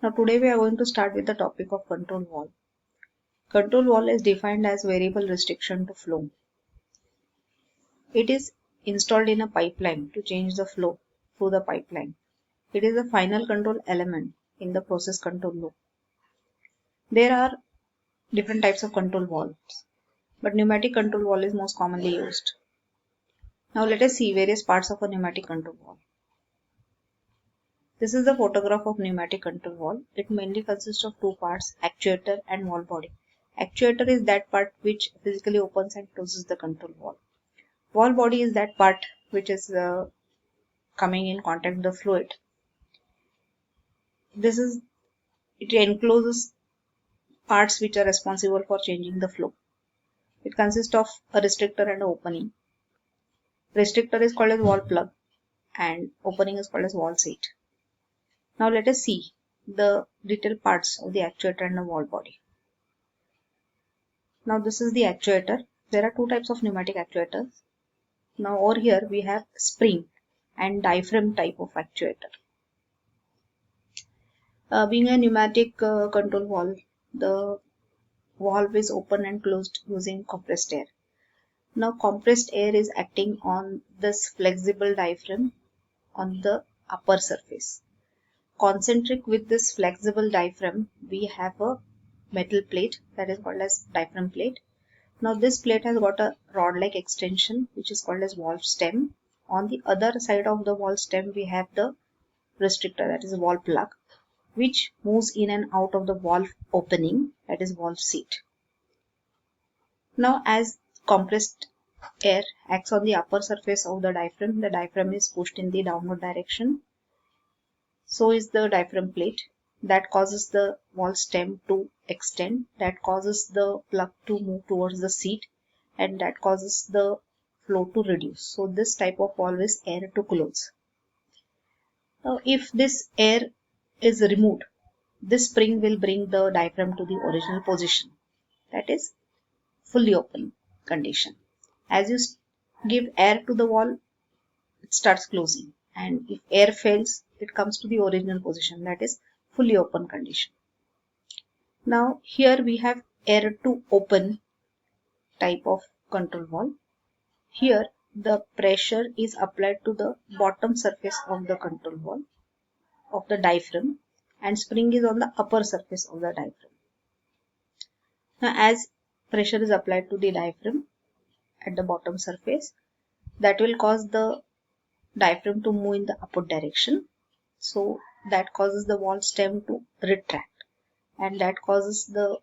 Now today we are going to start with the topic of control valve. Control valve is defined as variable restriction to flow. It is installed in a pipeline to change the flow through the pipeline. It is a final control element in the process control loop. There are different types of control valves, but pneumatic control valve is most commonly used. Now let us see various parts of a pneumatic control valve. This is the photograph of pneumatic control valve. It mainly consists of two parts, actuator and valve body. Actuator is that part which physically opens and closes the control valve. Valve body is that part which is coming in contact with the fluid. It encloses parts which are responsible for changing the flow. It consists of a restrictor and an opening. Restrictor is called as valve plug and opening is called as valve seat. Now let us see the detailed parts of the actuator and the valve body. Now this is the actuator. There are two types of pneumatic actuators. Now over here we have spring and diaphragm type of actuator. Being a pneumatic control valve, the valve is open and closed using compressed air. Now compressed air is acting on this flexible diaphragm on the upper surface. Concentric with this flexible diaphragm, we have a metal plate that is called as diaphragm plate. Now this plate has got a rod-like extension which is called as valve stem. On the other side of the valve stem we have the restrictor, that is a valve plug, which moves in and out of the valve opening, that is valve seat. Now as compressed air acts on the upper surface of the diaphragm is pushed in the downward direction. So is the diaphragm plate. That causes the valve stem to extend, that causes the plug to move towards the seat, and that causes the flow to reduce. So this type of valve is air to close. Now if this air is removed, this spring will bring the diaphragm to the original position, that is fully open condition. As you give air to the valve, it starts closing, and if air fails, it comes to the original position, that is fully open condition. Now here we have air to open type of control valve. Here the pressure is applied to the bottom surface of the control valve of the diaphragm, and spring is on the upper surface of the diaphragm. Now as pressure is applied to the diaphragm at the bottom surface, that will cause the diaphragm to move in the upward direction. So that causes the valve stem to retract, and that causes the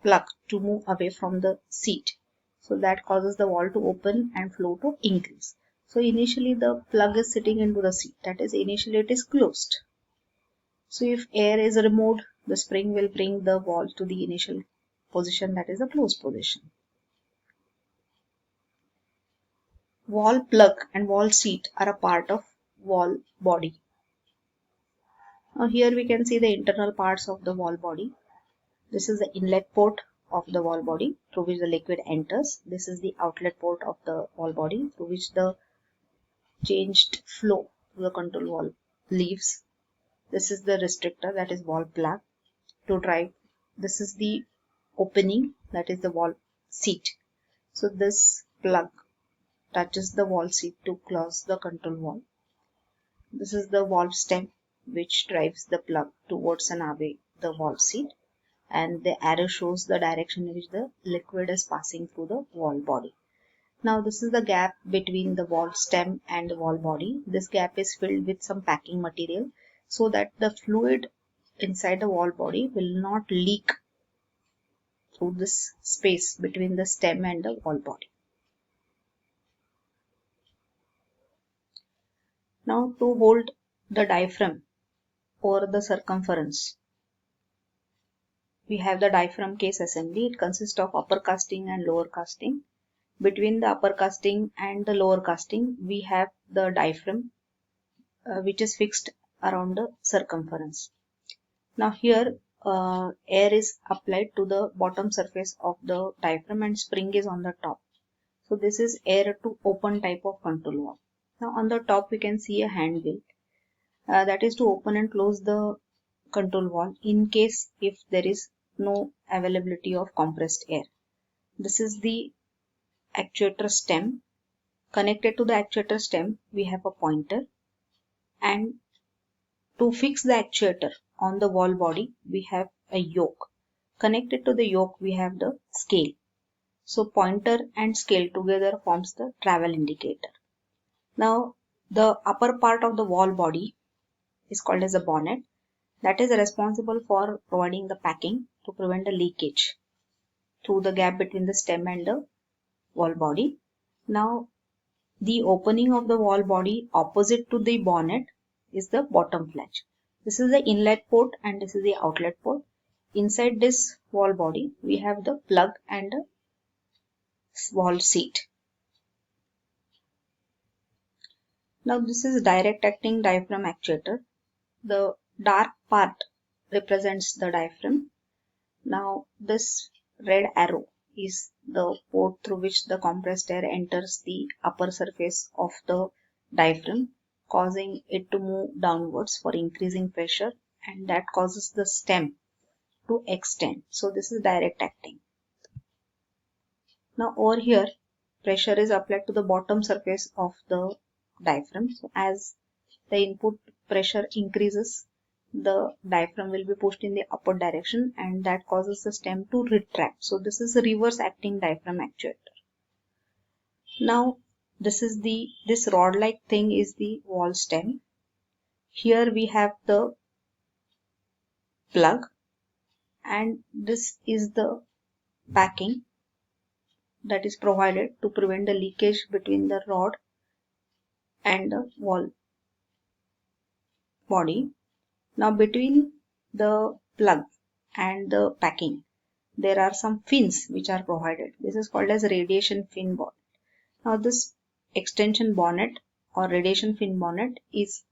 plug to move away from the seat. So that causes the valve to open and flow to increase. So initially the plug is sitting into the seat, that is initially it is closed. So if air is removed, the spring will bring the valve to the initial position, that is the closed position. Valve plug and valve seat are a part of valve body. Now here we can see the internal parts of the valve body. This is the inlet port of the valve body through which the liquid enters. This is the outlet port of the valve body through which the changed flow to the control valve leaves. This is the restrictor, that is valve plug to drive. This is the opening, that is the valve seat. So this plug touches the valve seat to close the control valve. This is the valve stem which drives the plug towards and away the valve seat, and the arrow shows the direction in which the liquid is passing through the valve body. Now this is the gap between the valve stem and the valve body. This gap is filled with some packing material so that the fluid inside the valve body will not leak through this space between the stem and the valve body. Now to hold the diaphragm over the circumference, we have the diaphragm case assembly. It consists of upper casting and lower casting. Between the upper casting and the lower casting, we have the diaphragm which is fixed around the circumference. Now here air is applied to the bottom surface of the diaphragm and spring is on the top. So this is air to open type of control valve. Now on the top we can see a hand wheel that is to open and close the control valve in case if there is no availability of compressed air. This is the actuator stem. Connected to the actuator stem, we have a pointer, and to fix the actuator on the valve body, we have a yoke. Connected to the yoke, we have the scale. So pointer and scale together forms the travel indicator. Now the upper part of the valve body is called as a bonnet, that is responsible for providing the packing to prevent the leakage through the gap between the stem and the valve body. Now the opening of the valve body opposite to the bonnet is the bottom flange. This is the inlet port and this is the outlet port. Inside this valve body, we have the plug and the valve seat. Now this is direct acting diaphragm actuator. The dark part represents the diaphragm. Now this red arrow is the port through which the compressed air enters the upper surface of the diaphragm, causing it to move downwards for increasing pressure, and that causes the stem to extend. So this is direct acting. Now over here, pressure is applied to the bottom surface of the diaphragm. So as the input pressure increases, the diaphragm will be pushed in the upward direction, and that causes the stem to retract. So this is a reverse acting diaphragm actuator. Now this rod like thing is the valve stem. Here we have the plug, and this is the packing that is provided to prevent the leakage between the rod and the valve body. Now between the plug and the packing, there are some fins which are provided. This is called as radiation fin bonnet. Now this extension bonnet or radiation fin bonnet is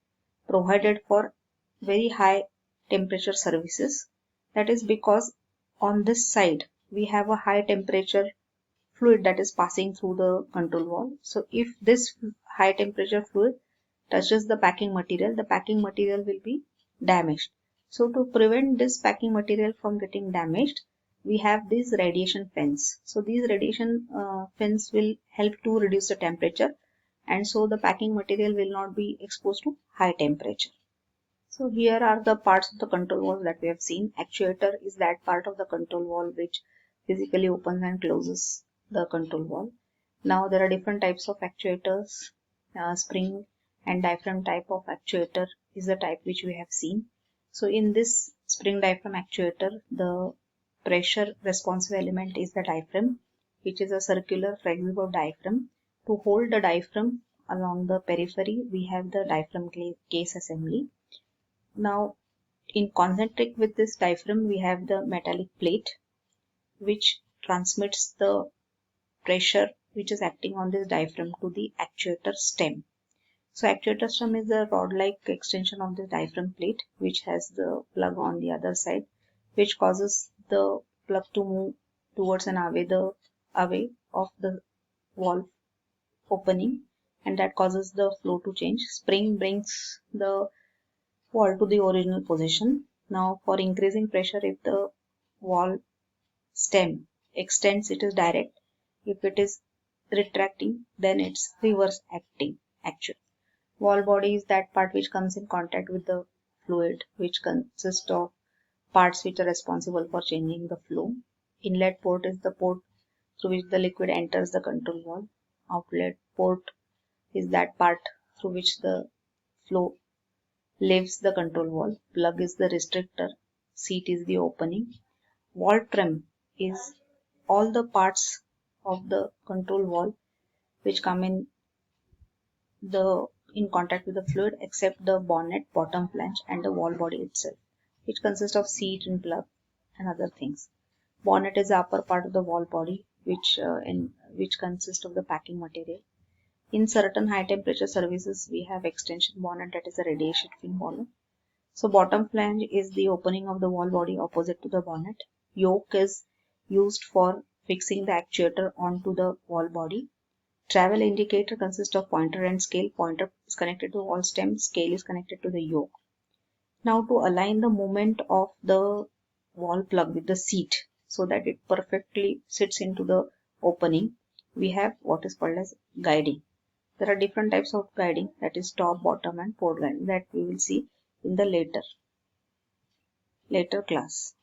provided for very high temperature services. That is because on this side we have a high temperature fluid that is passing through the control valve. So if this high temperature fluid touches the packing material will be damaged. So to prevent this packing material from getting damaged, we have these radiation fins. So these radiation fins will help to reduce the temperature, and so the packing material will not be exposed to high temperature. So here are the parts of the control valve that we have seen. Actuator is that part of the control valve which physically opens and closes the control valve. Now there are different types of actuators. Spring and diaphragm type of actuator is the type which we have seen. So in this spring diaphragm actuator, the pressure responsive element is the diaphragm, which is a circular flexible diaphragm. To hold the diaphragm along the periphery, we have the diaphragm case assembly. Now in concentric with this diaphragm, we have the metallic plate which transmits the pressure which is acting on this diaphragm to the actuator stem. So actuator stem is a rod-like extension of the diaphragm plate which has the plug on the other side, which causes the plug to move towards and away of the valve opening, and that causes the flow to change. Spring brings the valve to the original position. Now for increasing pressure, if the valve stem extends, it is direct. If it is retracting, then it's reverse acting actual. Valve body is that part which comes in contact with the fluid, which consists of parts which are responsible for changing the flow. Inlet port is the port through which the liquid enters the control valve. Outlet port is that part through which the flow leaves the control valve. Plug is the restrictor. Seat is the opening. Valve trim is all the parts of the control valve which come in contact with the fluid except the bonnet, bottom flange, and the valve body itself, which consists of seat and plug and other things. Bonnet is the upper part of the valve body which consists of the packing material. In certain high temperature services, we have extension bonnet, that is a radiation fin bonnet. So bottom flange is the opening of the valve body opposite to the bonnet. Yoke is used for fixing the actuator onto the valve body. Travel indicator consists of pointer and scale. Pointer is connected to valve stem, scale is connected to the yoke. Now to align the movement of the wall plug with the seat so that it perfectly sits into the opening, we have what is called as guiding. There are different types of guiding, that is top, bottom and port guiding, that we will see in the later class.